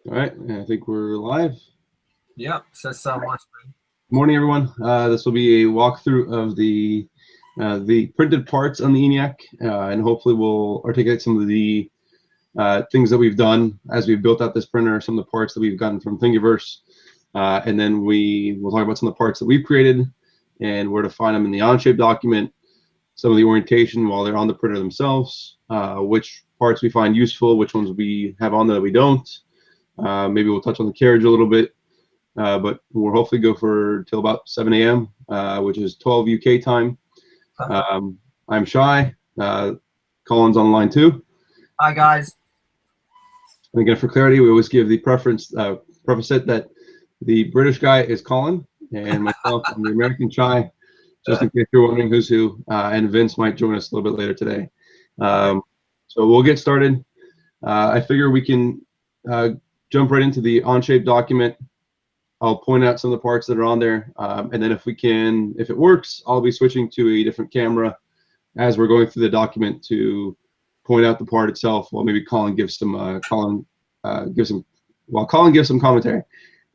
All right, I think we're live. Yep, says so on my screen. Morning, everyone. This will be a walkthrough of the printed parts on the ENIAC, and hopefully we'll articulate some of the things that we've done as we've built out this printer, some of the parts that we've gotten from Thingiverse, and then we'll talk about some of the parts that we've created and where to find them in the OnShape document, some of the orientation while they're on the printer themselves, which parts we find useful, which ones we have on there that we don't. Maybe we'll touch on the carriage a little bit. But we'll hopefully go for till about 7 a.m., which is 12 UK time. I'm Shy. Colin's on line too. Hi, guys. And again, for clarity, we always give the preface it that the British guy is Colin, and myself, I'm the American Shy, just in case you're wondering who's who. And Vince might join us a little bit later today. So we'll get started. I figure we can jump right into the OnShape document. I'll point out some of the parts that are on there, and then if it works, I'll be switching to a different camera as we're going through the document to point out the part itself, while maybe Colin gives some commentary.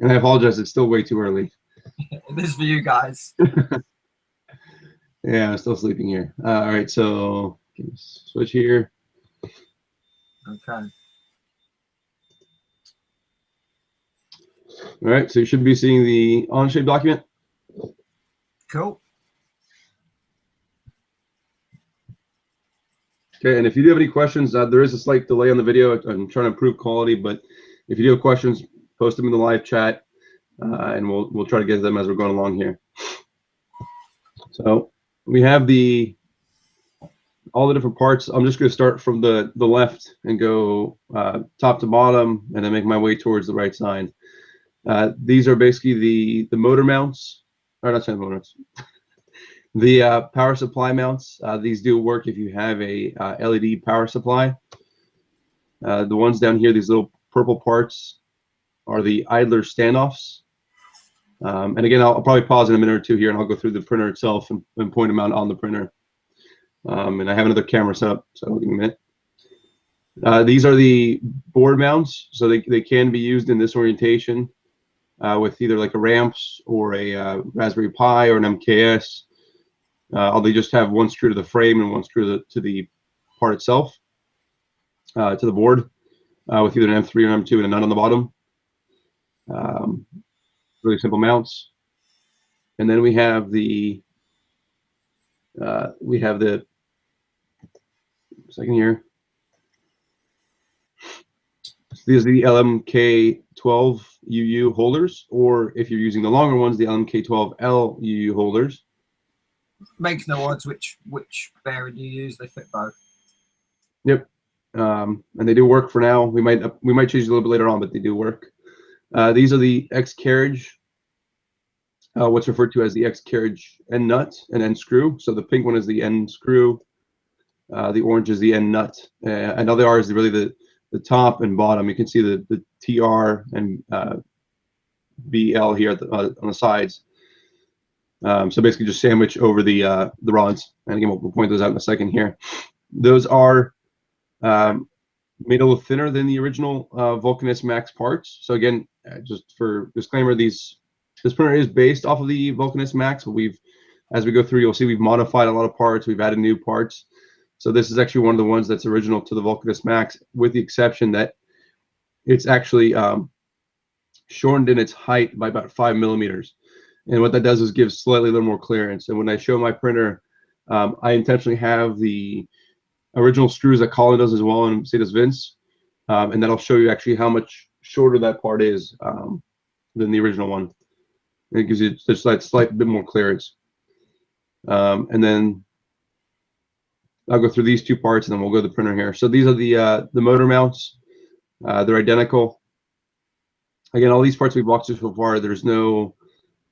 And I apologize, it's still way too early. This is for you guys. Yeah, I'm still sleeping here. All right, so switch here. Okay. All right, so you should be seeing the OnShape document. Cool. Okay, and if you do have any questions, there is a slight delay on the video. I'm trying to improve quality, but if you do have questions, post them in the live chat, and we'll try to get to them as we're going along here. So we have all the different parts. I'm just going to start from the left and go top to bottom, and then make my way towards the right side. These are basically the motor mounts, or not motor mounts. The power supply mounts. These do work if you have a LED power supply. The ones down here, these little purple parts, are the idler standoffs. And again, I'll probably pause in a minute or two here, and I'll go through the printer itself and point them out on the printer. And I have another camera set up, so I'll give me a minute. These are the board mounts, so they can be used in this orientation with either like a ramps or a Raspberry Pi or an MKS. They just have one screw to the frame and one screw to the part itself, to the board, with either an M3 or M2 and a nut on the bottom. Really simple mounts. And then we have the second here. So these are the LMK12 UU holders, or if you're using the longer ones, the LMK12L UU holders. Makes no odds which bearing you use. They fit both. Yep, and they do work for now. We might change a little bit later on, but they do work. These are the X carriage, what's referred to as the X carriage end nut and end screw. So the pink one is the end screw, the orange is the end nut, and all they are is really the top and bottom. You can see the TR and BL here on the sides. So basically just sandwich over the rods. And again, we'll point those out in a second here. Those are made a little thinner than the original Vulcanus Max parts. So again, just for disclaimer, this printer is based off of the Vulcanus Max, but as we go through, you'll see we've modified a lot of parts. We've added new parts. So this is actually one of the ones that's original to the Vulcanus Max, with the exception that it's actually shortened in its height by about 5 millimeters. And what that does is give slightly a little more clearance. And when I show my printer, I intentionally have the original screws that Colin does as well, and so does Vince. And that'll show you actually how much shorter that part is than the original one. And it gives you just that slight bit more clearance. And then I'll go through these two parts, and then we'll go to the printer here. So these are the motor mounts. They're identical. Again, all these parts we've walked through so far, there's no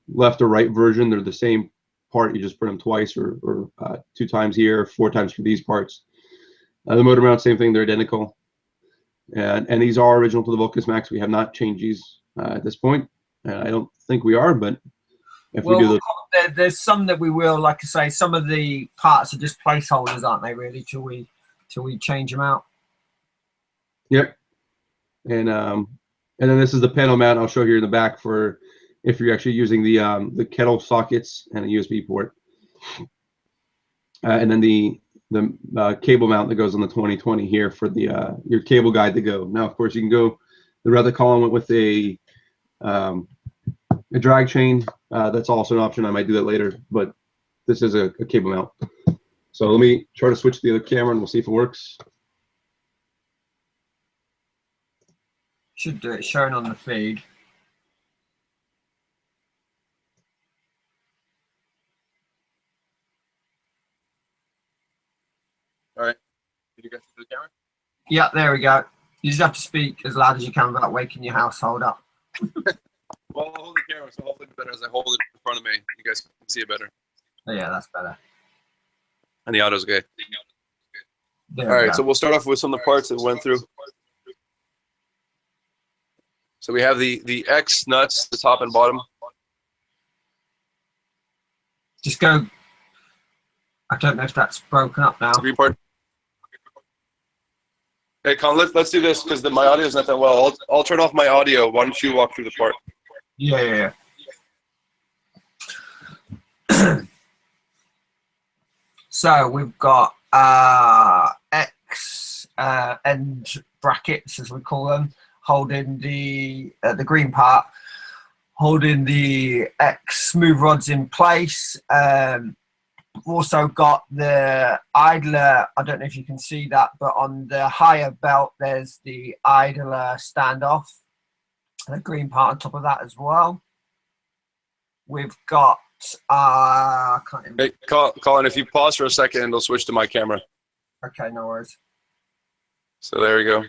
left or right version. They're the same part. You just print them twice or 2 times here, 4 times for these parts. The motor mount, same thing. They're identical. And these are original to the Vulcanus Max. We have not changed these at this point. I don't think we are, but if we do there's some that we will. Like I say, some of the parts are just placeholders, aren't they? Really, till we change them out. Yep. And And then this is the panel mount I'll show here in the back for if you're actually using the kettle sockets and a USB port. And then the cable mount that goes on the 2020 here for the your cable guide to go. Now, of course, you can go the route that Colin went with a drag chain. That's also an option. I might do that later, but this is a cable mount. So let me try to switch to the other camera and we'll see if it works. Should do it shown on the feed. All right. Did you guys see the camera? Yeah, there we go. You just have to speak as loud as you can without waking your household up. Well, I'll hold the camera, so hopefully it's better as I hold it in front of me. You guys can see it better. Oh, yeah, that's better. And the audio's okay. There All we right, go. so we'll start off with some of the parts that we went through. So we have the X nuts, the top and bottom. Just go. I don't know if that's broken up now. Green part. Hey, Colin, let's do this because my audio is not that well. I'll turn off my audio. Why don't you walk through the part? Yeah. So we've got X end brackets, as we call them, holding the green part, holding the X smooth rods in place. We've also got the idler. I don't know if you can see that, but on the higher belt, there's the idler standoff, and a green part on top of that as well. We've got, I can't remember. Hey, Colin, if you pause for a second, it'll switch to my camera. Okay, no worries. So there we go.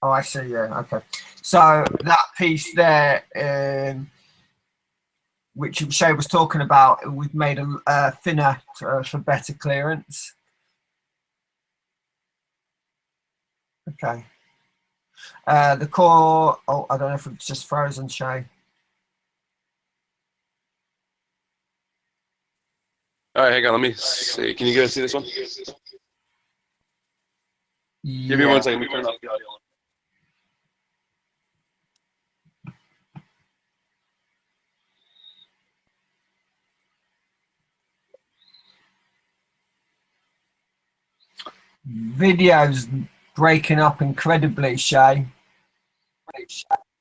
Oh, I see, yeah, okay. So that piece there, which Shay was talking about, we've made a thinner for better clearance. Okay. The core, oh, I don't know if it's just frozen, Shay. All right, hang on, let me see. Can you guys see this one? Yeah. Give me 1 second, let me turn off the audio. Video's breaking up incredibly, Shay.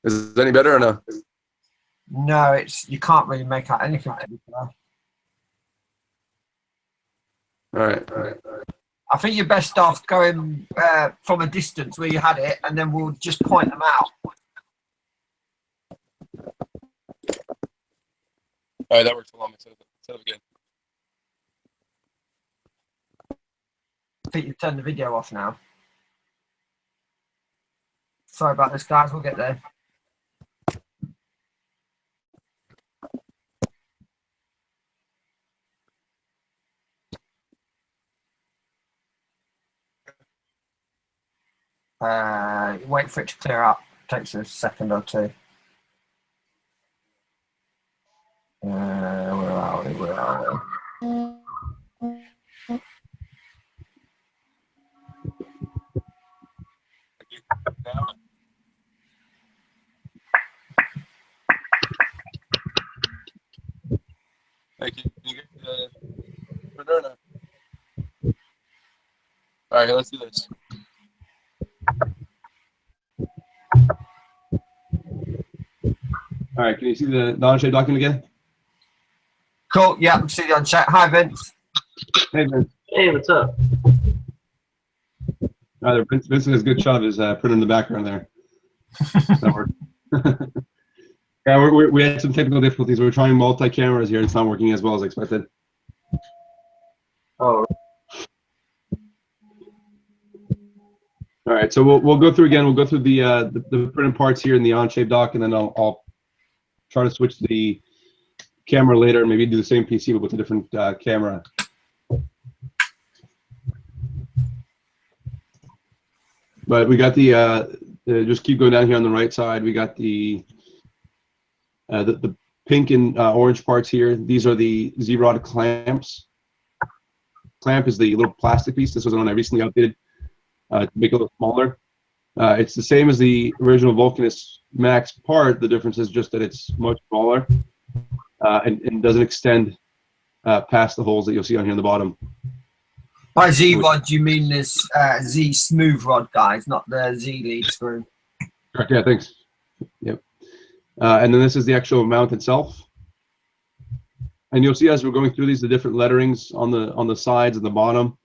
Is it any better or no? No, it's, you can't really make out anything to be fair. All right. I think you're best off going from a distance where you had it, and then we'll just point them out. All right, that works for me. Set up again. I think you've turned the video off now. Sorry about this, guys. We'll get there. Wait for it to clear up. Takes a second or two. Where are we? Where are we? Thank you. Can you get the printer? All right, let's do this. All right, can you see the OnShape document again? Cool. Yeah, I'm see you on chat. Hi, Vince. Hey, Vince. Hey, what's up? Vince does a good job is printing in the background there. That worked. Yeah, we had some technical difficulties. We're trying multi-cameras here. It's not working as well as expected. Oh, all right, so we'll go through again. We'll go through the printed parts here in the OnShape doc, and then I'll try to switch the camera later. Maybe do the same PC but with a different camera. But we got the just keep going down here on the right side. We got the pink and orange parts here. These are the Z-rod clamps. Clamp is the little plastic piece. This was the one I recently updated to make it a little smaller. It's the same as the original Vulcanus Max part. The difference is just that it's much smaller and doesn't extend past the holes that you'll see on here on the bottom. By Z rod, you mean this Z smooth rod, guys, not the Z lead screw. Correct. Yeah. Thanks. Yep. And then this is the actual mount itself. And you'll see as we're going through these, the different letterings on the sides and the bottom.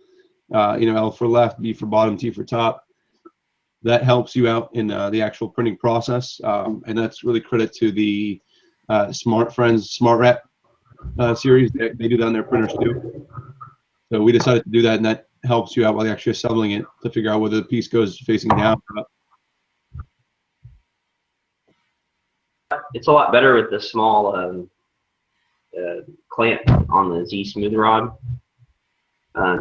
L for left, B for bottom, T for top. That helps you out in the actual printing process, and that's really credit to the Smart Friends Smart Wrap series. They do that on their printers too. So we decided to do that, and that helps you out while you're actually assembling it to figure out whether the piece goes facing down or up. It's a lot better with the small clamp on the Z smooth rod,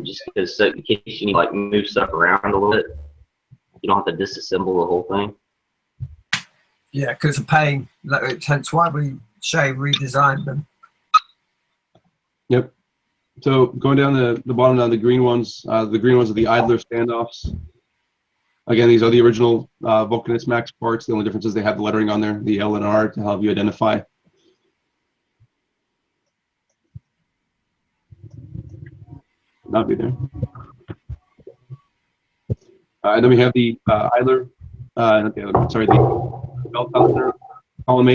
just because in case you need to like move stuff around a little bit, you don't have to disassemble the whole thing. Yeah, because it's a pain. Hence why we redesigned them. Yep. So going down the bottom down, the green ones are the idler standoffs. Again, these are the original Vulcanus Max parts. The only difference is they have the lettering on there, the L and R, to help you identify. Not be there. And then we have the idler, not the other, sorry, the belt outler column.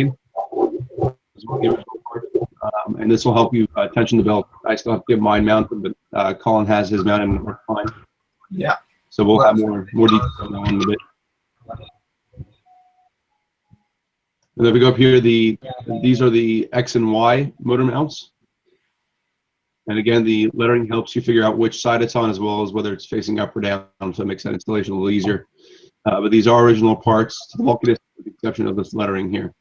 And this will help you tension the belt. I still have to get mine mounted, but Colin has his mounted and works fine. Yeah. So we'll have more details on that one in a bit. And then we go up here, these are the X and Y motor mounts. And again, the lettering helps you figure out which side it's on, as well as whether it's facing up or down, so it makes that installation a little easier. But these are original parts to the Vulcanus, with the exception of this lettering here.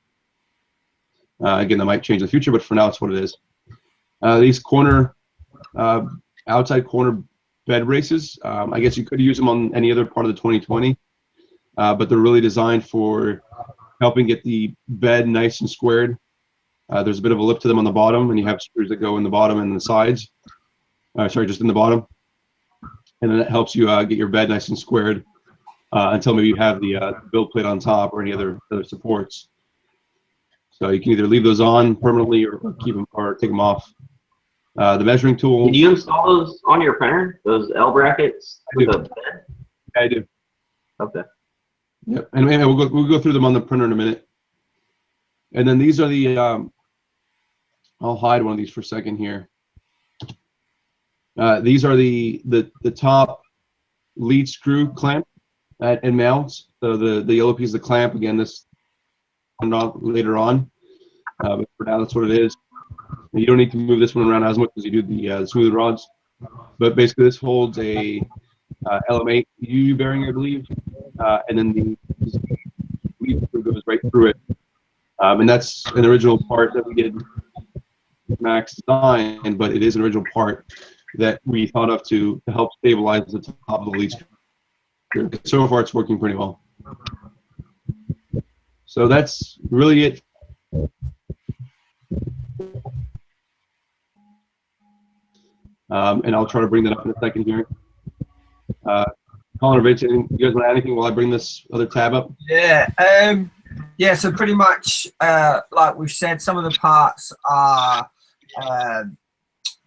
Again, that might change in the future, but for now, it's what it is. These outside corner bed braces, I guess you could use them on any other part of the 2020, but they're really designed for helping get the bed nice and squared. There's a bit of a lip to them on the bottom, and you have screws that go in the bottom and the sides. Sorry, just in the bottom. And then it helps you get your bed nice and squared until maybe you have the build plate on top or any other supports. So you can either leave those on permanently or keep them or take them off. The measuring tool. Did you install those on your printer? Those L brackets with a bed? Yeah, I do. Okay. Yep, and we'll go through them on the printer in a minute. And then these are the. I'll hide one of these for a second here. These are the top lead screw clamp and mounts. So the yellow piece of the clamp, again, this later on, but for now that's what it is. And you don't need to move this one around as much as you do the smooth rods, but basically this holds a LM8 U bearing, I believe, and then the lead screw goes right through it, and that's an original part that we did Max design, but it is an original part that we thought of to help stabilize the top of the lead screw. So far it's working pretty well. So that's really it. And I'll try to bring that up in a second here. Colin or Vince, you guys want to add anything while I bring this other tab up? Yeah. Yeah. So pretty much, like we've said, some of the parts are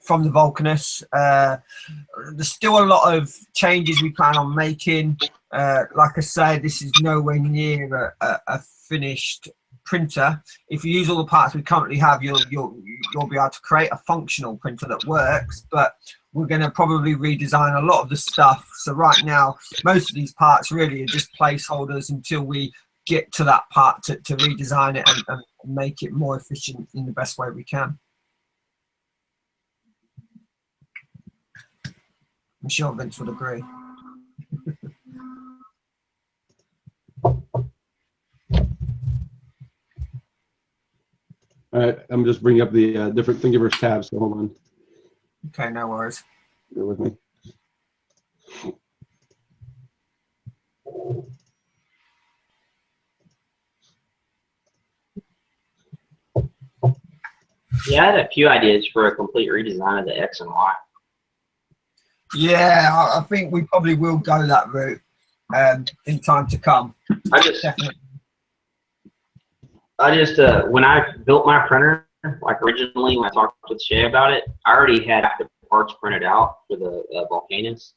from the Vulcanus. There's still a lot of changes we plan on making. Like I said, this is nowhere near a finished printer. If you use all the parts we currently have, you'll be able to create a functional printer that works, but we're going to probably redesign a lot of the stuff. So right now, most of these parts really are just placeholders until we get to that part to redesign it and make it more efficient in the best way we can. I'm sure Vince would agree. All right, I'm just bringing up the different Thingiverse tabs, so hold on. Okay, no worries. Bear with me. Yeah, I had a few ideas for a complete redesign of the X and Y. Yeah, I think we probably will go that route. in time to come. I just Definitely. when I built my printer, like originally when I talked with Shay about it, I already had the parts printed out for the Volcanus,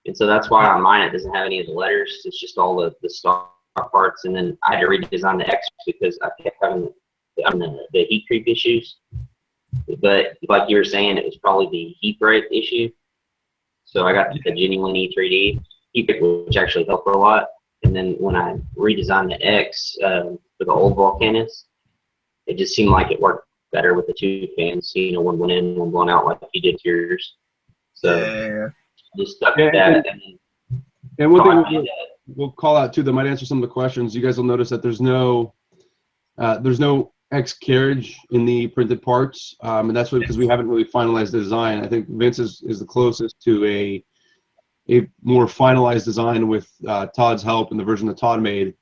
and so that's why on mine it doesn't have any of the letters. It's just all the stock parts, and then I had to redesign the X because I kept having the heat creep issues. But like you were saying, it was probably the heat break issue. So I got the genuine E3D heat break, which actually helped a lot. And then when I redesigned the X for the old Volcanus, it just seemed like it worked better with the two fans. You know, one went in, one blown out, like you did yours. So just stuck with that. And one thing we'll call out too that might answer some of the questions. You guys will notice that there's no X carriage in the printed parts, and that's because we haven't really finalized the design. I think Vince is the closest to a more finalized design with Todd's help and the version that Todd made.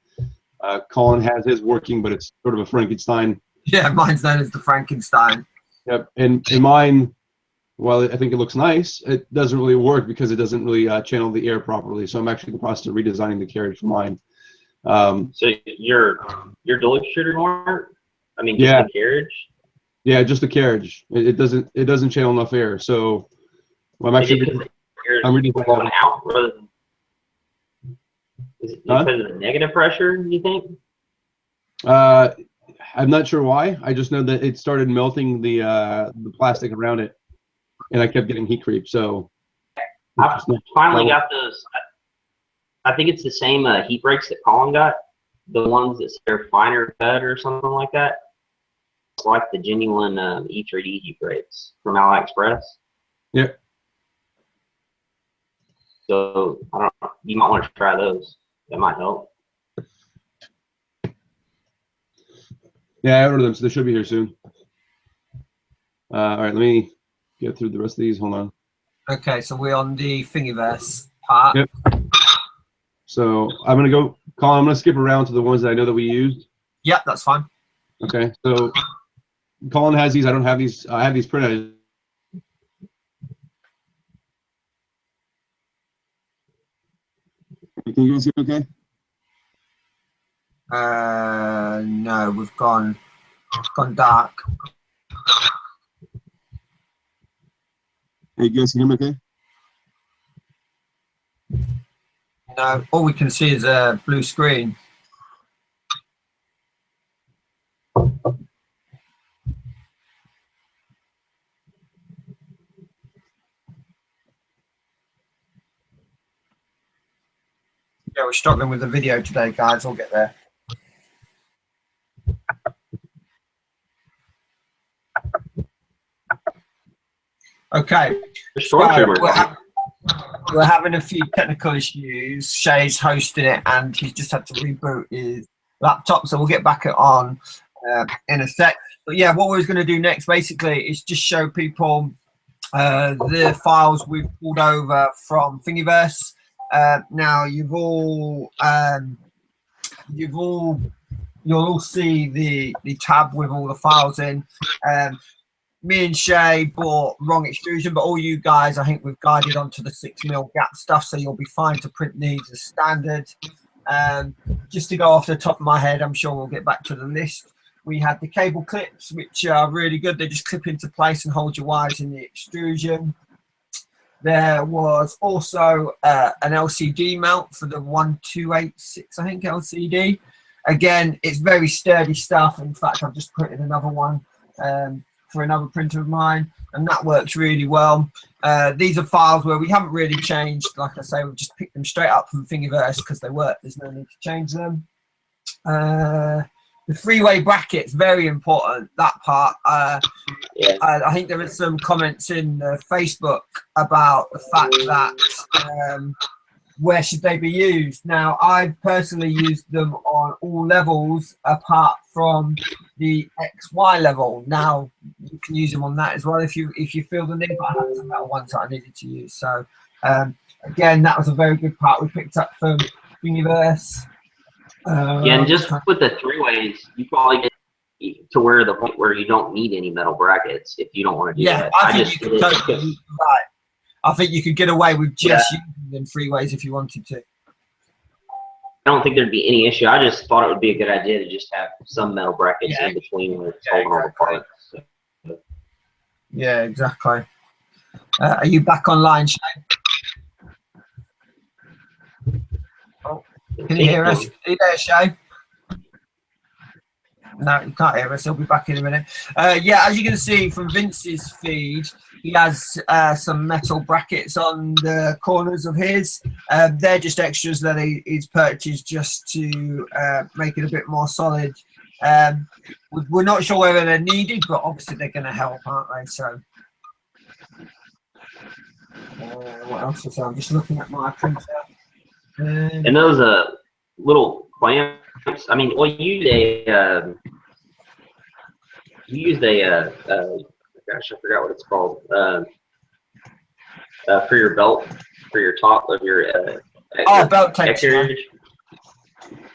Colin has his working, but it's sort of a Frankenstein. Yeah, mine's known as the Frankenstein. Yep, and mine, while I think it looks nice, it doesn't really work because it doesn't really channel the air properly. So I'm actually in the process of redesigning the carriage for mine. So your dual extruder more? I mean, just the carriage? Yeah, just the carriage. It doesn't channel enough air. So I'm actually blowing out rather than, is it because of the negative pressure, do you think? I'm not sure why. I just know that it started melting the plastic around it, and I kept getting heat creep. So I finally got those. I think it's the same heat breaks that Colin got. The ones that are finer cut or something like that. It's like the genuine E3D heat breaks from AliExpress. Yep. So I don't know. You might want to try those. That might help. Yeah, I ordered them, so they should be here soon. All right, let me get through the rest of these. Hold on. Okay, so we're on the Thingiverse part. Yep. So I'm gonna go, Colin. I'm gonna skip around to the ones that I know that we used. Yep, that's fine. Okay. So Colin has these. I don't have these. I have these printed. Can you guys hear okay? No, we've gone dark. Hey, you guys can hear me okay? No, all we can see is a blue screen. Yeah, we're struggling with the video today, guys. We'll get there. Okay. So we're having a few technical issues. Shay's hosting it, and he's just had to reboot his laptop. So we'll get back on in a sec. But yeah, what we're going to do next, basically, is just show people the files we've pulled over from Thingiverse. Now you'll all see the tab with all the files in. Me and Shay bought wrong extrusion, but all you guys, I think we've guided onto the 6mm gap stuff, so you'll be fine to print these as standard. Just to go off the top of my head, I'm sure we'll get back to the list. We had the cable clips, which are really good. They just clip into place and hold your wires in the extrusion. There was also an LCD mount for the 1286, I think, LCD. Again, it's very sturdy stuff. In fact, I've just printed another one for another printer of mine, and that works really well. These are files where we haven't really changed. Like I say, we've just picked them straight up from Thingiverse because they work. There's no need to change them. The three-way brackets, very important, that part. I think there is some comments in Facebook about the fact that where should they be used. Now, I've personally used them on all levels apart from the XY level. Now, you can use them on that as well if you feel the need, but I had some metal ones that I needed to use. So, again, that was a very good part we picked up from Thingiverse. Yeah, and just with the three-ways, you probably get to where the point where you don't need any metal brackets if you don't want to do that. I think you could get away with just using them three ways if you wanted to. don't think there'd be any issue. I just thought it would be a good idea to just have some metal brackets Yeah. in between where it's holding all the parts. So. Yeah, exactly. Are you back online, Shane? Oh, can you hear us? Are you there, Shane? No, you can't hear us. He'll be back in a minute. Yeah, as you can see from Vince's feed, he has some metal brackets on the corners of his. They're just extras that he's purchased just to make it a bit more solid. We're not sure whether they're needed, but obviously they're going to help, aren't they? So, what else is there? I'm just looking at my printer. And those little clamps. I mean, well, you used a gosh, I forgot what it's called. For your belt, for your top of your belt tensioner.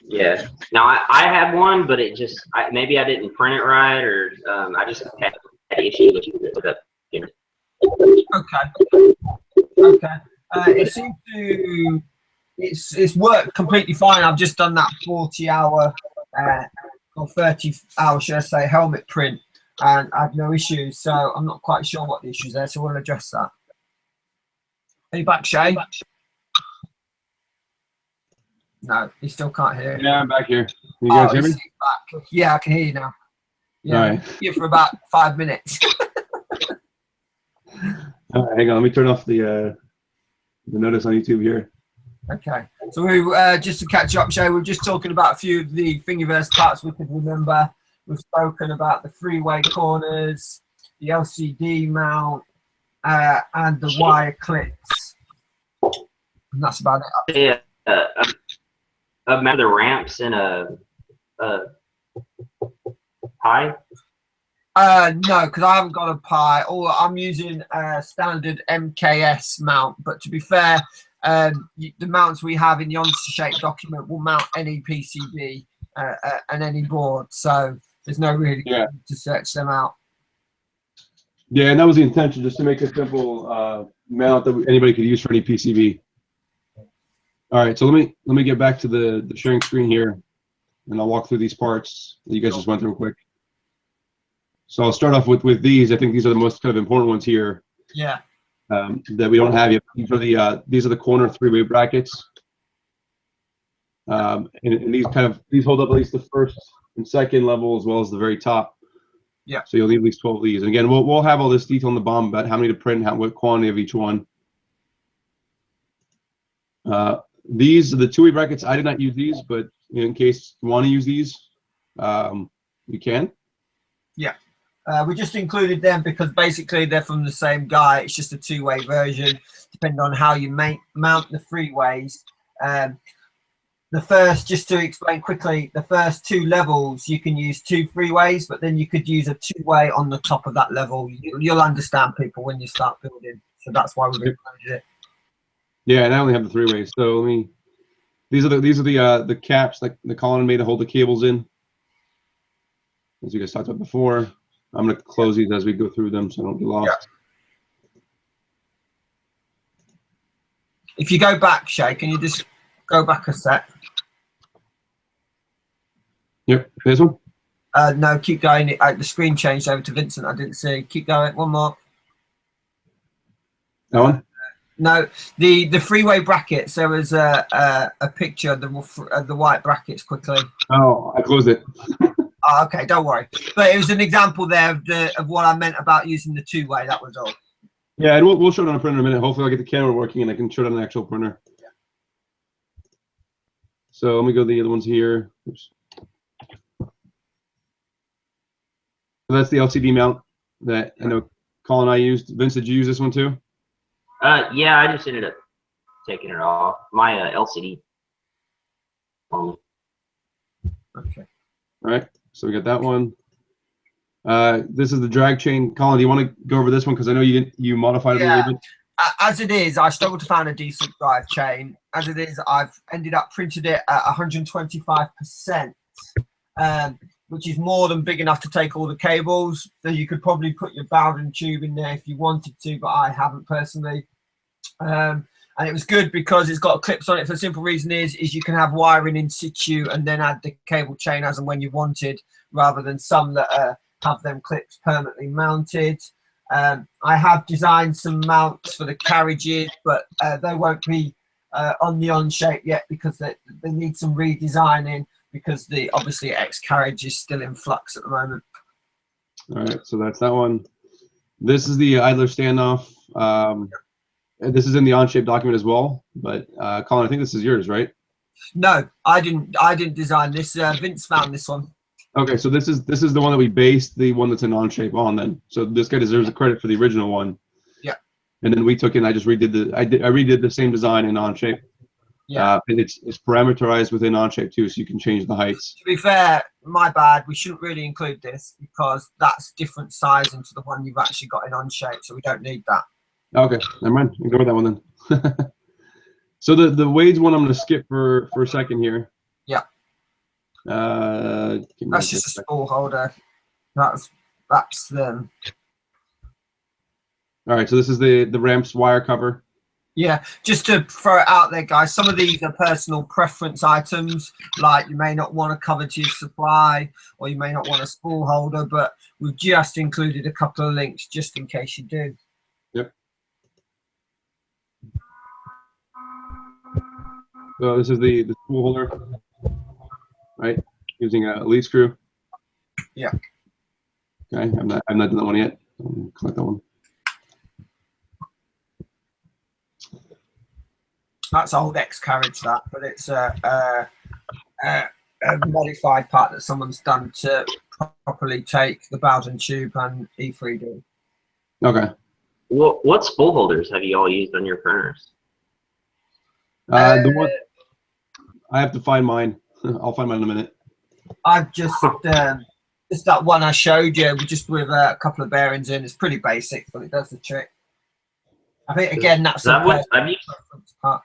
Yeah. Now I have one, but it just maybe I didn't print it right, or I just had issues with it. You know. Okay. It seems to it's worked completely fine. I've just done that 40-hour or 30-hour, should I say, helmet print, and I have no issues. So I'm not quite sure what the issues there. So we'll address that. Are you back, Shay? No, he still can't hear. Yeah, I'm back here. Can you guys hear me? Back. Yeah, I can hear you now. Yeah, all right. here for about 5 minutes. All right, hang on. Let me turn off the notice on YouTube here. Okay, so we just to catch up, Shay, we were just talking about a few of the Thingiverse parts we could remember. We've spoken about the freeway corners, the LCD mount, and the wire clips. And that's about it. Yeah, remember the ramps in a Pi? No, because I haven't got a Pi. Or I'm using a standard MKS mount. But to be fair, the mounts we have in the OnShape document will mount any PCB and any board. So there's no really need to search them out. Yeah, and that was the intention, just to make a simple mount that anybody could use for any PCB. All right, so let me get back to the sharing screen here, and I'll walk through these parts that you guys just went through quick. So I'll start off with these. I think these are the most kind of important ones here. Yeah. That we don't have yet. These are the corner three-way brackets, and these hold up at least the first and second level as well as the very top. Yeah. So you'll need at least 12 of these. And again, we'll have all this detail in the BOM about how many to print, what quantity of each one. These are the two-way brackets. I did not use these, but in case you want to use these, you can. Yeah. We just included them because basically they're from the same guy. It's just a two-way version, depending on how you mount the freeways. The first, just to explain quickly, the first two levels you can use two freeways, but then you could use a two-way on the top of that level. You'll understand, people, when you start building. So that's why we've included it. Yeah, and I only have the three ways. So these are the caps that the Colin made to hold the cables in, as you guys talked about before. I'm going to close these as we go through them so I don't get lost. Yeah. If you go back, Shay, can you just go back a sec? Yep, this one? No, keep going. The screen changed over to Vincent. I didn't see. Keep going. One more. That one? No, the freeway brackets. There was a picture of the white brackets quickly. Oh, I closed it. Oh, okay, don't worry. But it was an example there of what I meant about using the two-way. That was all. Yeah, and we'll show it on a printer in a minute. Hopefully I'll get the camera working and I can show it on an actual printer. Yeah. So let me go to the other ones here. Oops. So that's the LCD mount that I know Colin and I used. Vince, did you use this one too? Yeah, I just ended up taking it off. My LCD. Okay. All right, so we got that one. This is the drag chain. Colin, do you want to go over this one? Because I know you modified it a little bit. As it is, I struggled to find a decent drive chain. As it is, I've ended up printed it at 125%, which is more than big enough to take all the cables. So you could probably put your Bowden tube in there if you wanted to, but I haven't personally. And it was good because it's got clips on it. For the simple reason is you can have wiring in situ and then add the cable chain as and when you wanted, rather than some that have them clips permanently mounted. I have designed some mounts for the carriages, but they won't be on the OnShape yet because they need some redesigning, because the obviously X carriage is still in flux at the moment. All right, so that's that one. This is the idler standoff. This is in the OnShape document as well, but Colin, I think this is yours, right? No, I didn't design this. Vince found this one. Okay, so this is the one that we based the one that's in OnShape on then. So this guy deserves a credit for the original one. Yeah. And then we took in, I just redid I redid the same design in OnShape. Yeah. And it's parameterized within OnShape too, so you can change the heights. To be fair, my bad. We shouldn't really include this because that's different sizing to the one you've actually got in OnShape, so we don't need that. Okay, never mind. Ignore that one then. So the Wade's one I'm going to skip for a second here. Yeah. That's just a spool holder. That's them. All right, so this is the ramp's wire cover. Yeah, just to throw it out there, guys, some of these are personal preference items, like you may not want a coveted supply or you may not want a spool holder, but we've just included a couple of links just in case you do. Yep. So this is the spool holder, right? Using a lead screw. Yeah. Okay, I've not done that one yet. Collect that one. That's old X carriage, that, but it's a modified part that someone's done to properly take the Bowden tube and E3D. Okay. What spool holders have you all used on your printers? The one I have to find mine. I'll find mine in a minute. I've just that one I showed you, just with a couple of bearings in. It's pretty basic, but it does the trick. I think again that's part.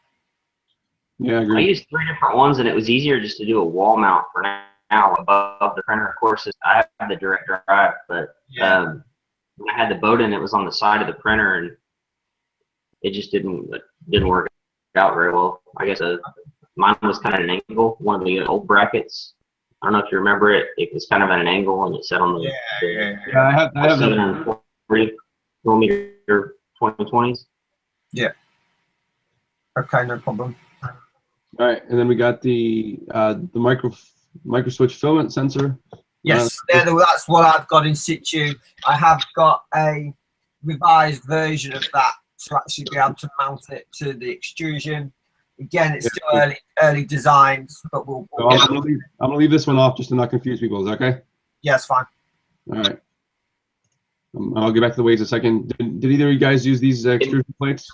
Yeah, I agree. I used 3 different ones, and it was easier just to do a wall mount for now above the printer. Of course, I have the direct drive, but when I had the Bowden, it was on the side of the printer, and it just didn't work out very well. I guess mine was kind of an angle, one of the old brackets. I don't know if you remember it. It was kind of at an angle, and it sat on the I have 740 millimeter 2020s. Yeah. Okay, no problem. All right, and then we got the micro switch filament sensor. Yes, that's what I've got in situ. I have got a revised version of that to actually be able to mount it to the extrusion. Again, it's still early designs, but we'll I'm gonna leave this one off just to not confuse people. Is that okay? Yeah, it's fine. All right. I'll get back to the ways in a second. Did either of you guys use these extrusion plates?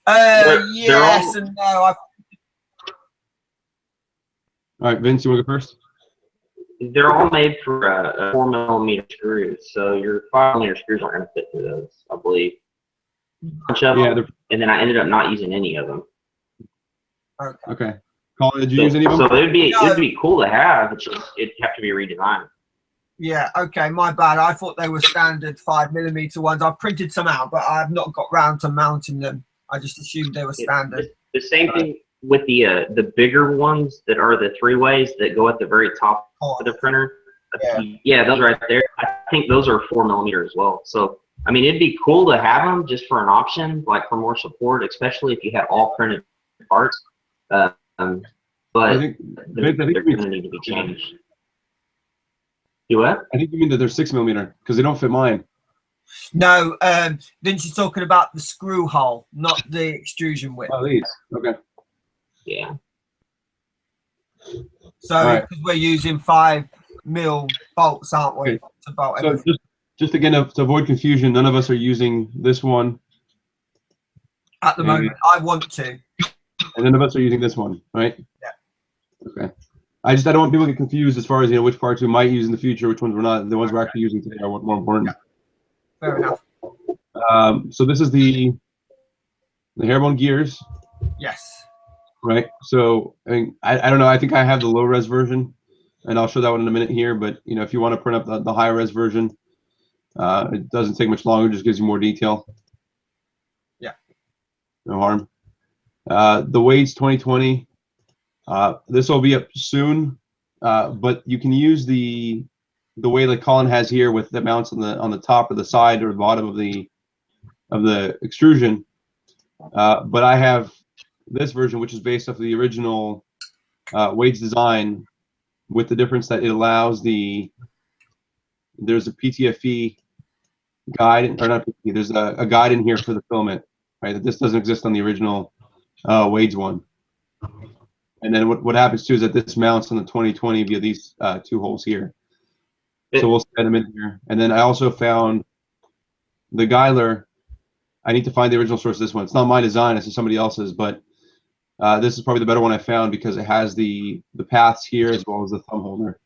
Yes and no. All right, Vince, you want to go first? They're all made for 4 millimeter screws, so your 5 millimeter screws aren't going to fit through those, I believe. And then I ended up not using any of them. Okay. Colin, did you use any of them? So it'd be cool to have. It'd have to be redesigned. Yeah. Okay. My bad. I thought they were standard 5 millimeter ones. I've printed some out, but I've not got round to mounting them. I just assumed they were standard. The same thing with the bigger ones that are the 3-ways that go at the very top of the printer. Yeah, those right there. I think those are 4 millimeter as well. So I mean, it'd be cool to have them just for an option, like for more support, especially if you had all printed parts. But I think they're going to need to be changed. You what? I think you mean that they're 6 millimeter because they don't fit mine. No, Vince is talking about the screw hole, not the extrusion width. Oh, these. Okay. Yeah. So because we're using 5 mil bolts, aren't we? Okay. To bolt So just again to avoid confusion, none of us are using this one. At the moment, I want to. And none of us are using this one, right? Yeah. Okay. I don't want people to get confused as far as which parts we might use in the future, which ones we're not. The ones we're actually using today are more important. Yeah. Fair enough. So this is the Hairbone gears. Yes. Right. So I don't know. I think I have the low res version, and I'll show that one in a minute here. But if you want to print up the high res version, it doesn't take much longer. It just gives you more detail. Yeah. No harm. The Wade's 2020. This will be up soon, but you can use the way that Colin has here with the mounts on the top or the side or the bottom of the extrusion. But I have this version, which is based off of the original Wade's design, with the difference that it allows there's a PTFE guide, or not PTFE, there's a guide in here for the filament, right? That this doesn't exist on the original Wade's one. And then what happens too is that this mounts on the 2020 via these two holes here. So we'll set them in here. And then I also found the Geiler. I need to find the original source of this one. It's not my design, it's somebody else's, but this is probably the better one I found because it has the paths here as well as the thumb holder.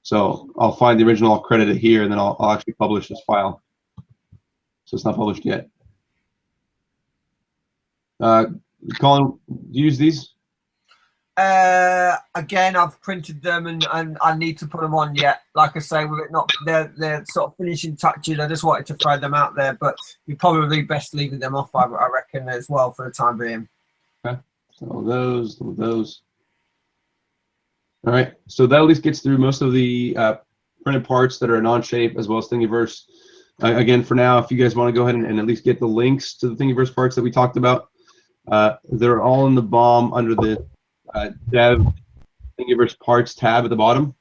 So I'll find the original, I'll credit it here, and then I'll actually publish this file. So it's not published yet. Colin, do you use these? Again, I've printed them and I need to put them on yet. Like I say, with it not they're sort of finishing touches. I just wanted to throw them out there, but you're probably best leaving them off, I reckon, as well for the time being. Okay. So those. All right. So that at least gets through most of the printed parts that are in OnShape as well as Thingiverse. Again, for now, if you guys want to go ahead and at least get the links to the Thingiverse parts that we talked about, they're all in the BOM under the Dev Thingiverse parts tab at the bottom.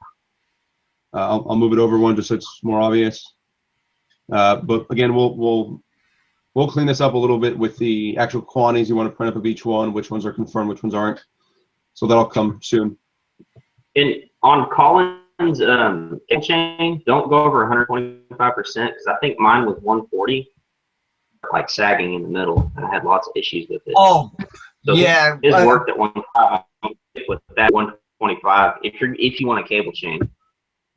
I'll move it over one just so it's more obvious. But again, we'll clean this up a little bit with the actual quantities you want to print up of each one, which ones are confirmed, which ones aren't. So that'll come soon. And on Colin's chain, don't go over 125% because I think mine was 140, like sagging in the middle. I had lots of issues with it. Oh, so yeah. His worked at 125 with that 125 if you want a cable chain.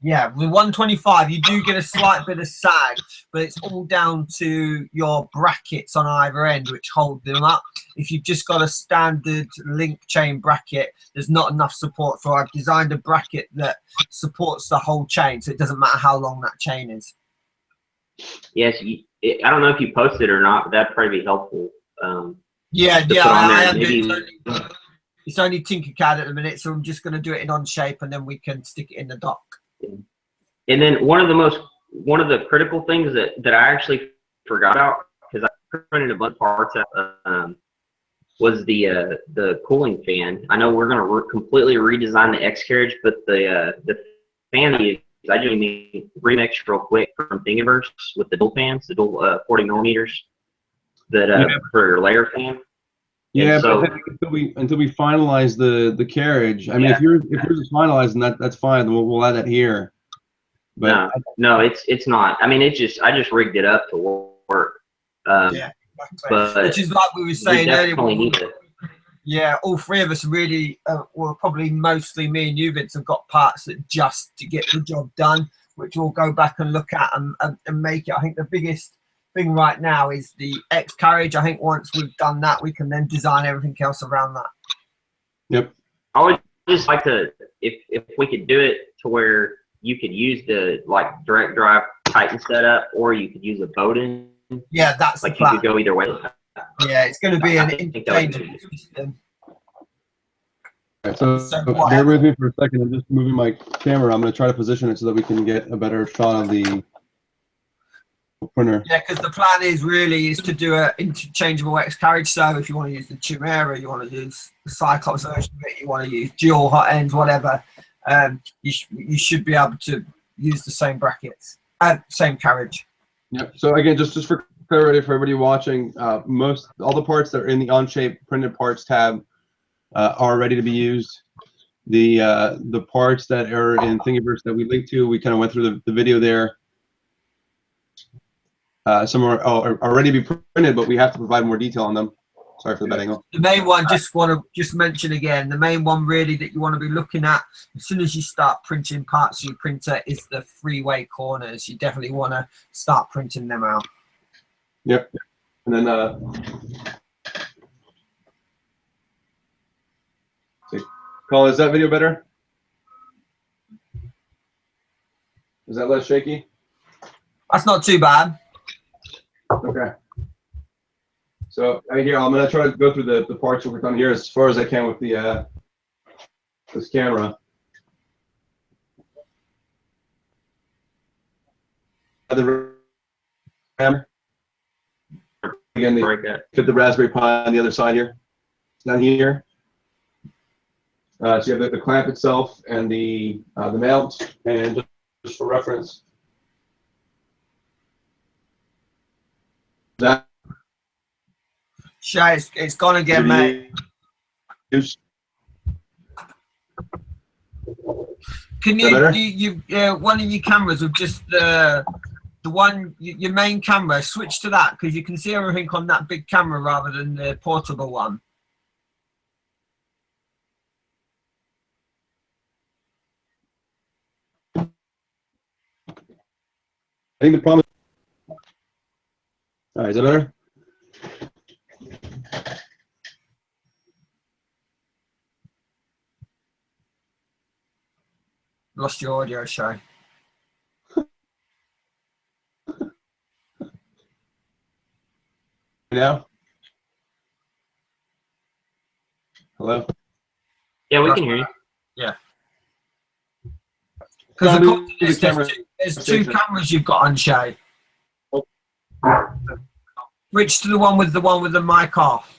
Yeah, with 125, you do get a slight bit of sag, but it's all down to your brackets on either end, which hold them up. If you've just got a standard link chain bracket, there's not enough support. So I've designed a bracket that supports the whole chain, so it doesn't matter how long that chain is. Yes, I don't know if you posted or not, but that'd probably be helpful. Yeah, I am doing maybe. it's only Tinkercad at the minute, so I'm just going to do it in OnShape, and then we can stick it in the dock. And then one of the critical things that I actually forgot about, because I printed a bunch of parts out, was the cooling fan. I know we're going to completely redesign the X carriage, but the fan I just need remix real quick from Thingiverse with the dual fans, the dual 40 millimeters for layer fan. Yeah, so, but until we finalize the carriage, I mean, if yours is finalized, and that's fine. Then we'll add that here. But no, it's not. I mean, I just rigged it up to work. Yeah, but which is like we were saying earlier. Yeah, all three of us really, well, probably mostly me and you, Vince, have got parts that just to get the job done, which we'll go back and look at and make it. I think the biggest thing right now is the X carriage. I think once we've done that, we can then design everything else around that. Yep. I would just like to, if we could do it to where you could use the direct drive Titan setup, or you could use a Bowden. Yeah, that's like the plan. You could go either way. Yeah, it's going to be an interchangeable system. Right, so bear with me for a second. I'm just moving my camera. I'm going to try to position it so that we can get a better shot of the printer. Yeah, because the plan is to do an interchangeable X carriage. So if you want to use the Chimera, you want to use the Cyclops version of it, you want to use dual hot ends, whatever, you should be able to use the same brackets, same carriage. Yep. So again, just for clarity for everybody watching, all the parts that are in the OnShape printed parts tab are ready to be used. The parts that are in Thingiverse that we linked to, we kind of went through the video there. Some are ready to be printed, but we have to provide more detail on them. Sorry for the bad angle. The main one, want to mention again, the main one really that you want to be looking at as soon as you start printing parts of your printer is the three-way corners. You definitely want to start printing them out. Yep. And then see. Colin, is that video better? Is that less shaky? That's not too bad. Okay. So here, I'm gonna try to go through the parts we worked on here as far as I can with the this camera. The RAM. Again, they fit the Raspberry Pi on the other side here. It's down here. So you have the clamp itself and the mount, and just for reference, that. Shay, it's gone again, mate. Can you one of your cameras with just the one, your main camera, switch to that, because you can see everything on that big camera rather than the portable one. I think the problem. All right, is that better? Lost your audio, Shay. Now? Hello? Yeah, we can hear you. Yeah. Because there's two cameras you've got on, Shay. Switch to the one with the mic off.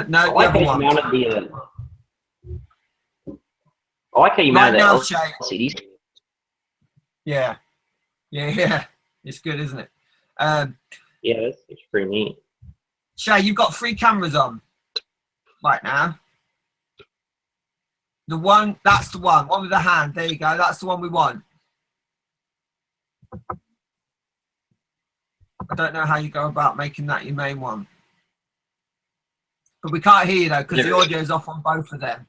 No, I like how you mounted the. I like how you mounted the LCD. Yeah, it's good, isn't it? Yeah, it's pretty neat. Shay, you've got 3 cameras on right now. That's the one with the hand. There you go. That's the one we want. I don't know how you go about making that your main one. But we can't hear you though, because the audio is off on both of them.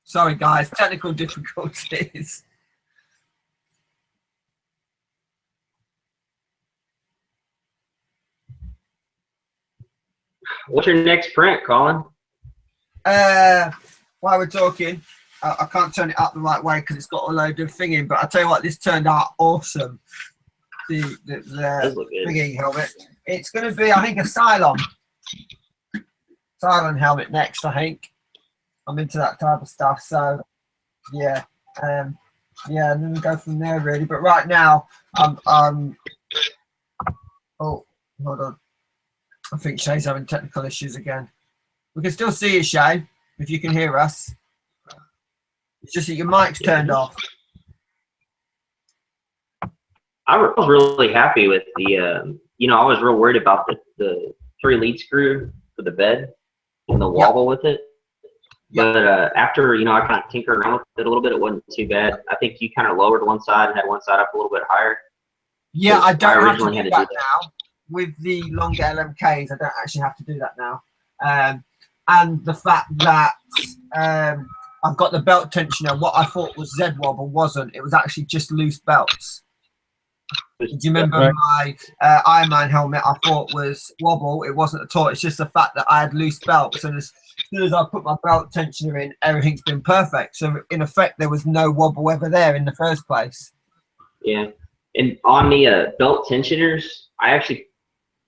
Sorry guys, technical difficulties. What's your next print, Colin? While we're talking, I can't turn it up the right way because it's got a load of thinging, but I'll tell you what, this turned out awesome. The thingy helmet. It's going to be, I think, a Cylon helmet next, I think. I'm into that type of stuff, so yeah. And then we go from there really. But right now, oh, hold on. I think Shay's having technical issues again. We can still see you, Shay, if you can hear us. It's just that your mic's turned off. I was really happy with the, I was real worried about the 3 lead screw for the bed and the wobble with it. But after, I kind of tinkered around with it a little bit, it wasn't too bad. I think you kind of lowered one side and had one side up a little bit higher. Yeah, I don't have to do that now. With the longer LMKs, I don't actually have to do that now. And the fact that I've got the belt tensioner, what I thought was Z wobble wasn't. It was actually just loose belts. Do you remember my Iron Man helmet I thought was wobble? It wasn't at all. It's just the fact that I had loose belts. And as soon as I put my belt tensioner in, everything's been perfect. So in effect, there was no wobble ever there in the first place. Yeah. And on the belt tensioners, I actually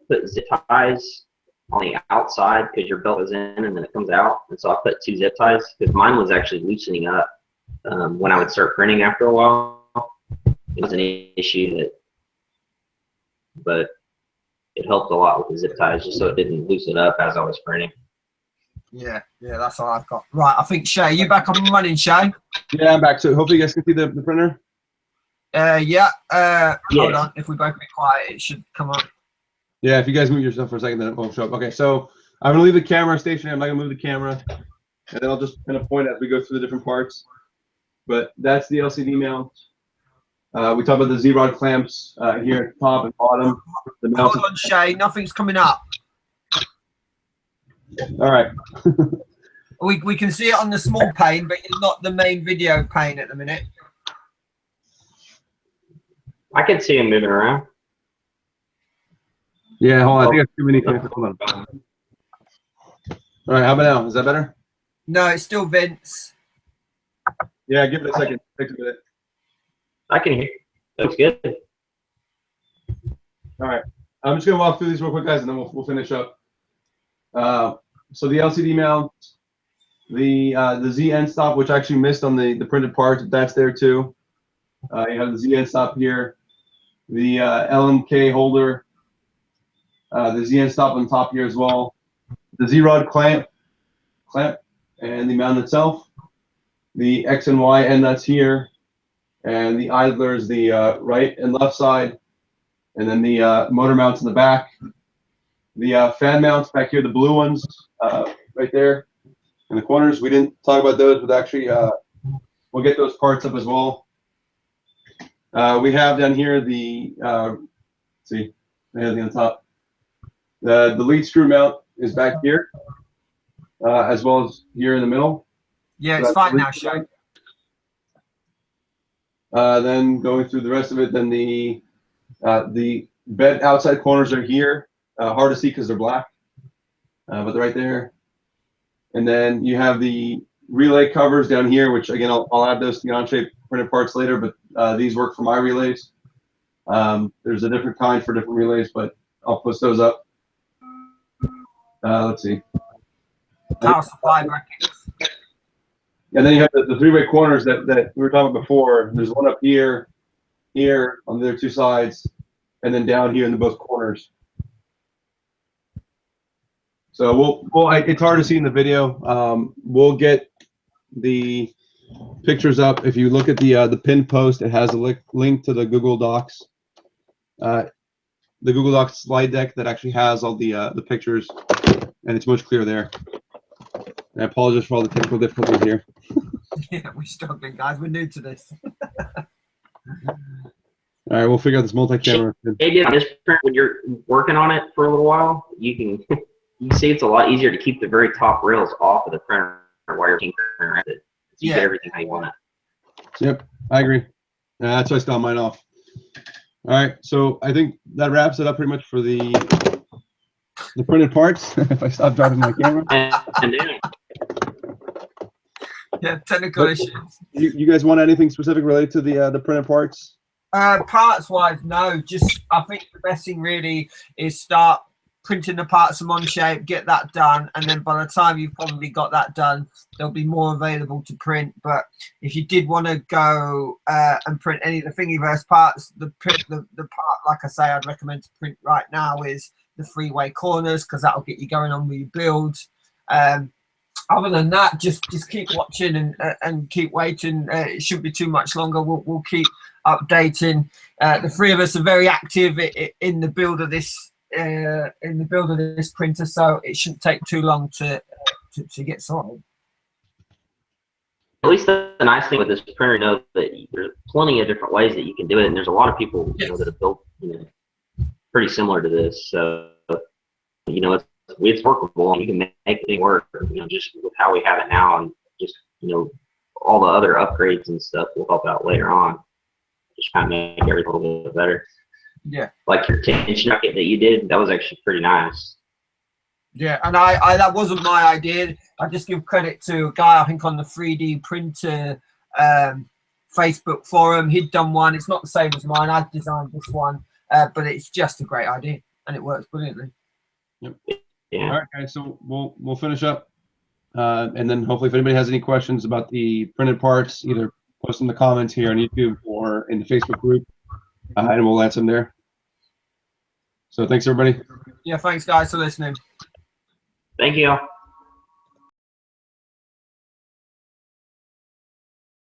put zip ties on the outside because your belt is in and then it comes out. And so I put 2 zip ties because mine was actually loosening up when I would start printing after a while. It was an issue but it helped a lot with the zip ties just so it didn't loosen up as I was printing. Yeah, that's all I've got. Right, I think Shay, you back up and running, Shay? Yeah, I'm back. So hopefully you guys can see the printer. Hold on. If we both be quiet, it should come on. Yeah, if you guys move yourself for a second, then it won't show up. Okay, so I'm gonna leave the camera stationary. I'm not gonna move the camera, and then I'll just kind of point as we go through the different parts. But that's the LCD mount. We talked about the Z-rod clamps here at the top and bottom. The mount. Hold on, Shay. Nothing's coming up. All right. we can see it on the small pane, but not the main video pane at the minute. I could see him moving around. Yeah, hold on. I think I have too many connected. Hold on. All right, how about now? Is that better? No, it's still Vince. Yeah, give it a second. Takes a minute. I can hear. Looks good. All right. I'm just going to walk through these real quick, guys, and then we'll finish up. So the LCD mount, the Z end stop, which I actually missed on the printed parts, that's there too. You have the Z end stop here, the LMK holder, the Z end stop on top here as well, the Z rod clamp, and the mount itself, the X and Y end nuts here, and the idlers, the right and left side, and then the motor mounts in the back. The fan mounts back here, the blue ones, right there in the corners. We didn't talk about those, but actually we'll get those parts up as well. We have down here the, let's see, the on top. The lead screw mount is back here, as well as here in the middle. Yeah, So it's fine now, Shane. Then going through the rest of it, then the bed outside corners are here. Hard to see because they're black, but they're right there. And then you have the relay covers down here, which again, I'll add those to the OnShape printed parts later, but these work for my relays. There's a different kind for different relays, but I'll post those up. Let's see. Power supply brackets. And then you have the three-way corners that we were talking about before. There's one up here, here on the other two sides, and then down here in the both corners. So it's hard to see in the video. We'll get the pictures up. If you look at the pinned post, it has a link to the Google Docs, the Google Docs slide deck that actually has all the pictures, and it's much clearer there. And I apologize for all the technical difficulties here. Yeah, we're struggling, guys. We're new to this. All right, we'll figure out this multi-camera. Maybe on this print, when you're working on it for a little while, you can see it's a lot easier to keep the very top rails off of the printer while you're tinkering around it. So you get everything how you want it. Yep, I agree. That's why I still have mine off. All right, so I think that wraps it up pretty much for the printed parts. If I stop driving my camera. Yeah, technical issues. You guys want anything specific related to the printed parts? Parts wise, no. Just I think the best thing really is start printing the parts from OnShape, get that done, and then by the time you've probably got that done, there'll be more available to print. But if you did want to go and print any of the Thingiverse parts, the part, like I say, I'd recommend to print right now is the three-way corners, because that'll get you going on with your builds. Other than that, just keep watching and keep waiting. It shouldn't be too much longer. We'll keep updating. The three of us are very active in the build of this printer, so it shouldn't take too long to get sorted. At least the nice thing with this printer, you know, that there's plenty of different ways that you can do it, and there's a lot of people, you know, that have built, you know, pretty similar to this. So, you know, it's workable, and you can make anything work, you know, just with how we have it now, and just, you know, all the other upgrades and stuff will help out later on. Just kind of make everything a little bit better. Yeah. Like your tension bucket that you did, that was actually pretty nice. Yeah, and I that wasn't my idea. I just give credit to a guy, I think, on the 3D printer Facebook forum. He'd done one. It's not the same as mine. I designed this one, but it's just a great idea, and it works brilliantly. Yep. Yeah. All right, guys. So we'll finish up, and then hopefully, if anybody has any questions about the printed parts, either post in the comments here on YouTube or in the Facebook group, and we'll answer them there. So thanks, everybody. Yeah, thanks, guys, for listening. Thank you.